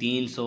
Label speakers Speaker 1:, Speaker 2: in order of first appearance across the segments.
Speaker 1: 300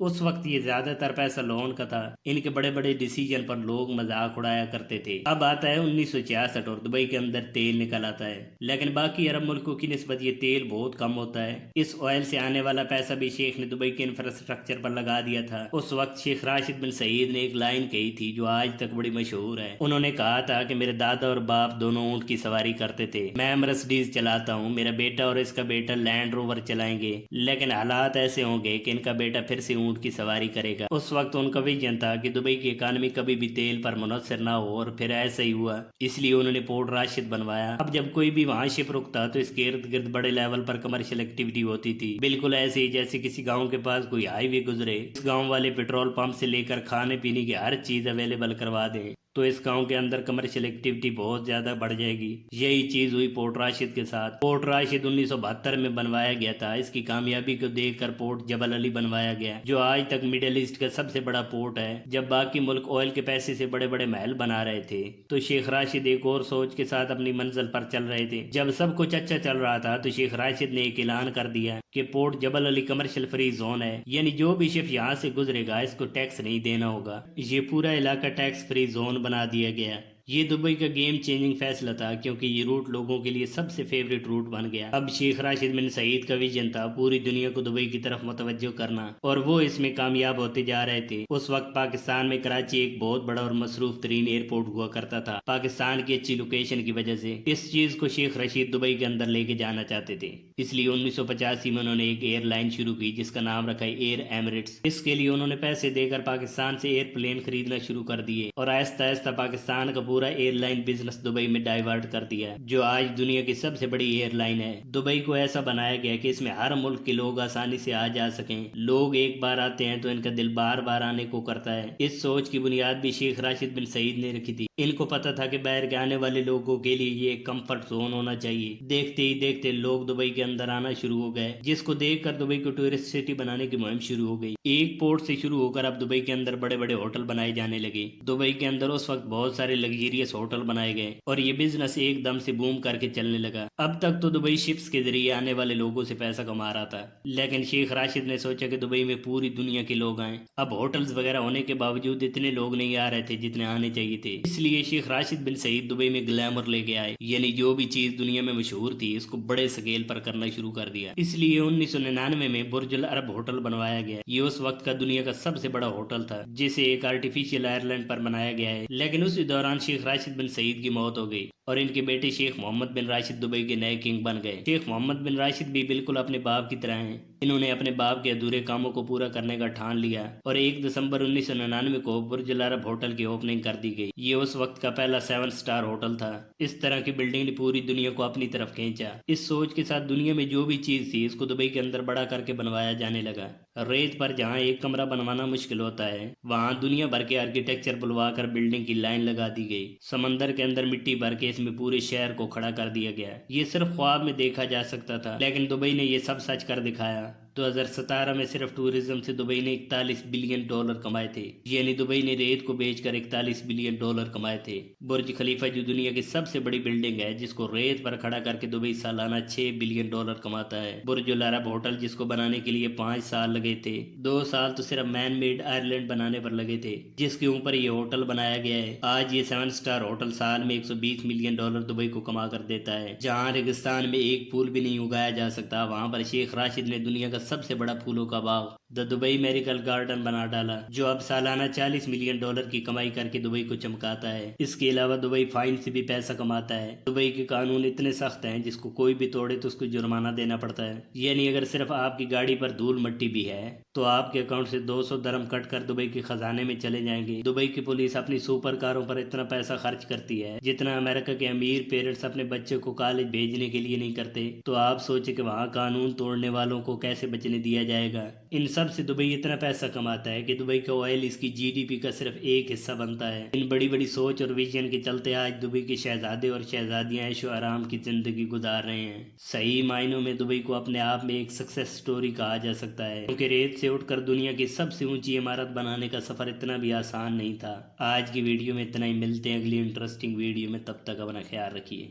Speaker 1: اس وقت یہ زیادہ تر پیسہ لون کا تھا، ان کے بڑے بڑے ڈیسیجن پر لوگ مذاق اڑایا کرتے تھے۔ اب آتا ہے 1966 اور دبئی کے اندر تیل نکل آتا ہے، لیکن باقی عرب ملکوں کی نسبت یہ تیل بہت کم ہوتا ہے۔ اس آئل سے آنے والا پیسہ بھی شیخ نے دبئی کے انفراسٹرکچر پر لگا دیا تھا۔ اس وقت شیخ راشد بن سعید نے ایک لائن کہی تھی جو آج تک بڑی مشہور ہے۔ انہوں نے کہا تھا کہ میرے دادا اور باپ دونوں اونٹ کی سواری کرتے تھے، میں مرسڈیز چلاتا ہوں، میرا بیٹا اور اس کا بیٹا لینڈ روور چلائیں گے، لیکن حالات ایسے ہوں گے کہ ان کا بیٹا پھر سے اونٹ کی سواری کرے گا۔ اس وقت ان کا ویژن تھا کہ دبئی کی اکانومی کبھی بھی تیل پر منحصر نہ ہو، اور پھر ایسا ہی ہوا، اس لیے انہوں نے پورٹ راشد بنوایا۔ اب جب کوئی بھی وہاں شپ رکتا تو اس کے ارد گرد بڑے لیول پر کمرشل ایکٹیویٹی ہوتی تھی، بالکل ایسے ہی جیسے کسی گاؤں کے پاس کوئی ہائی وے گزرے، اس گاؤں والے پیٹرول پمپ سے لے کر کھانے پینے کی ہر چیز اویلیبل کروا دیں تو اس گاؤں کے اندر کمرشل ایکٹیویٹی بہت زیادہ بڑھ جائے گی۔ یہی چیز ہوئی پورٹ راشد کے ساتھ۔ پورٹ راشد 1972 میں بنوایا گیا تھا، اس کی کامیابی کو دیکھ کر پورٹ جبل علی بنوایا گیا جو آج تک مڈل ایسٹ کا سب سے بڑا پورٹ ہے۔ جب باقی ملک آئل کے پیسے سے بڑے بڑے محل بنا رہے تھے تو شیخ راشد ایک اور سوچ کے ساتھ اپنی منزل پر چل رہے تھے۔ جب سب کچھ اچھا چل رہا تھا تو شیخ راشد نے ایک اعلان کر دیا کہ پورٹ جبل علی کمرشل فری زون ہے، یعنی جو بھی شپ یہاں سے گزرے گا اس کو ٹیکس نہیں دینا ہوگا۔ یہ پورا علاقہ ٹیکس فری زون بنا دیا گیا۔ یہ دبئی کا گیم چینجنگ فیصلہ تھا کیونکہ یہ روٹ لوگوں کے لیے سب سے فیوریٹ روٹ بن گیا۔ اب شیخ راشد بن سعید کا ویژن تھا پوری دنیا کو دبئی کی طرف متوجہ کرنا، اور وہ اس میں کامیاب ہوتے جا رہے تھے۔ اس وقت پاکستان میں کراچی ایک بہت بڑا اور مصروف ترین ایئرپورٹ ہوا کرتا تھا پاکستان کی اچھی لوکیشن کی وجہ سے۔ اس چیز کو شیخ رشید دبئی کے اندر لے کے جانا چاہتے تھے، اس لیے 1985 میں انہوں نے ایک ایئر لائن شروع کی جس کا نام رکھا ایئر ایمریٹس۔ اس کے لیے انہوں نے پیسے دے کر پاکستان سے ایئر پلین خریدنا شروع کر دیے اور آہستہ آہستہ پاکستان کا پورا ایئر لائن بزنس دبئی میں ڈائیورٹ کر دیا، جو آج دنیا کی سب سے بڑی ایئر لائن ہے۔ دبئی کو ایسا بنایا گیا کہ اس میں ہر ملک کے لوگ آسانی سے آ جا سکیں۔ لوگ ایک بار آتے ہیں تو ان کا دل بار بار آنے کو کرتا ہے۔ اس سوچ کی بنیاد بھی شیخ راشد بن سعید نے رکھی تھی۔ ان کو پتا تھا کہ باہر کے آنے والے لوگوں کے لیے یہ ایک کمفرٹ زون ہونا چاہیے۔ دیکھتے ہی دیکھتے لوگ دبئی کے اندر آنا شروع ہو گئے، جس کو دیکھ کر دبئی کو ٹورسٹ سٹی بنانے کی مہم شروع ہو گئی۔ ایک پورٹ سے شروع ہو کر اب دبئی کے اندر بڑے بڑے ہوٹل بنائے جانے لگے۔ دبئی کے اندر اس وقت بہت سارے لگژریس ہوٹل بنائے گئے اور یہ بزنس ایک دم سے بوم کر کے چلنے لگا۔ اب تک تو دبئی شپس کے ذریعے آنے والے لوگوں سے پیسہ کما رہا تھا، لیکن شیخ راشد نے سوچا کہ دبئی میں پوری دنیا کے لوگ آئیں۔ اب ہوٹلز وغیرہ ہونے کے باوجود اتنے لوگ نہیں آ رہے تھے جتنے آنے چاہیے تھے، اس لیے شیخ راشد بن سعید دبئی میں گلیمر لے کے آئے، یعنی جو بھی چیز دنیا میں مشہور تھی اس کو بڑے سکیل پر کرنا شروع کر دیا۔ اس لیے 1999 میں برج العرب ہوٹل بنوایا گیا۔ یہ اس وقت کا دنیا کا سب سے بڑا ہوٹل تھا جسے ایک آرٹیفیشل آئرلینڈ پر بنایا گیا ہے، لیکن اسی دوران شیخ راشد بن سعید کی موت ہو گئی اور ان کے بیٹے شیخ محمد بن راشد دبئی کے نئے کنگ بن گئے۔ شیخ محمد بن راشد بھی بالکل اپنے باپ کی طرح ہیں، انہوں نے اپنے باپ کے ادھورے کاموں کو پورا کرنے کا ٹھان لیا اور 1 دسمبر 1999 کو برج العرب ہوٹل کی اوپننگ کر دی گئی۔ یہ اس وقت کا پہلا 7 سٹار ہوٹل تھا۔ اس طرح کی بلڈنگ نے پوری دنیا کو اپنی طرف کھینچا۔ اس سوچ کے ساتھ دنیا میں جو بھی چیز تھی اس کو دبئی کے اندر بڑا کر کے بنوایا جانے لگا۔ ریت پر جہاں ایک کمرہ بنوانا مشکل ہوتا ہے وہاں دنیا بھر کے آرکیٹیکچر بلوا کر بلڈنگ کی لائن لگا دی گئی۔ سمندر کے اندر مٹی بھر کے اس میں پورے شہر کو کھڑا کر دیا گیا۔ یہ صرف خواب میں دیکھا جا سکتا تھا، لیکن دبئی نے یہ سب سچ کر دکھایا۔ 2017 میں صرف ٹورزم سے دبئی نے $41 بلین کمائے تھے، یعنی دبئی نے ریت کو بیچ کر $41 بلین کمائے تھے۔ برج خلیفہ جو دنیا کی سب سے بڑی بلڈنگ ہے جس کو ریت پر کھڑا کر کے دبئی سالانہ $6 بلین کماتا ہے۔ برج العرب ہوٹل جس کو بنانے کے لیے 5 سال لگے تھے، 2 سال تو صرف مین میڈ آئرلینڈ بنانے پر لگے تھے جس کے اوپر یہ ہوٹل بنایا گیا ہے۔ آج یہ 7 سٹار ہوٹل سال میں $120 ملین دبئی کو کما کر دیتا ہے۔ جہاں ریگستان میں ایک پھول بھی نہیں اگایا جا سکتا وہاں پر شیخ راشد نے دنیا کا سب سے بڑا پھولوں کا باغ دا دبئی میریکل گارڈن بنا ڈالا، جو اب سالانہ $40 ملین کی کمائی کر کے دبئی کو چمکاتا ہے۔ اس کے علاوہ دبئی فائن سے بھی پیسہ کماتا ہے۔ دبئی کے قانون اتنے سخت ہیں جس کو کوئی بھی توڑے تو اس کو جرمانہ دینا پڑتا ہے، یعنی اگر صرف آپ کی گاڑی پر دھول مٹی بھی ہے تو آپ کے اکاؤنٹ سے 200 درہم کٹ کر دبئی کے خزانے میں چلے جائیں گے۔ دبئی کی پولیس اپنی سپر کاروں پر اتنا پیسہ خرچ کرتی ہے جتنا امریکہ کے امیر پیرنٹس اپنے بچے کو کالج بھیجنے کے لیے نہیں کرتے، تو آپ سوچیں کہ وہاں قانون توڑنے والوں کو کیسے بچنے دیا جائے گا۔ ان سب سے دبئی اتنا پیسہ کماتا ہے کہ دبئی کا آئل اس کی GDP کا صرف ایک حصہ بنتا ہے۔ ان بڑی بڑی سوچ اور ویژن کے چلتے آج دبئی کے شہزادے اور شہزادیاں عیش و آرام کی زندگی گزار رہے ہیں۔ صحیح معنوں میں دبئی کو اپنے آپ میں ایک سکسیس سٹوری کہا جا سکتا ہے، کیونکہ ریت سے اٹھ کر دنیا کی سب سے اونچی عمارت بنانے کا سفر اتنا بھی آسان نہیں تھا۔ آج کی ویڈیو میں اتنا ہی، ملتے ہیں اگلی انٹرسٹنگ ویڈیو میں، تب تک اپنا خیال رکھیے۔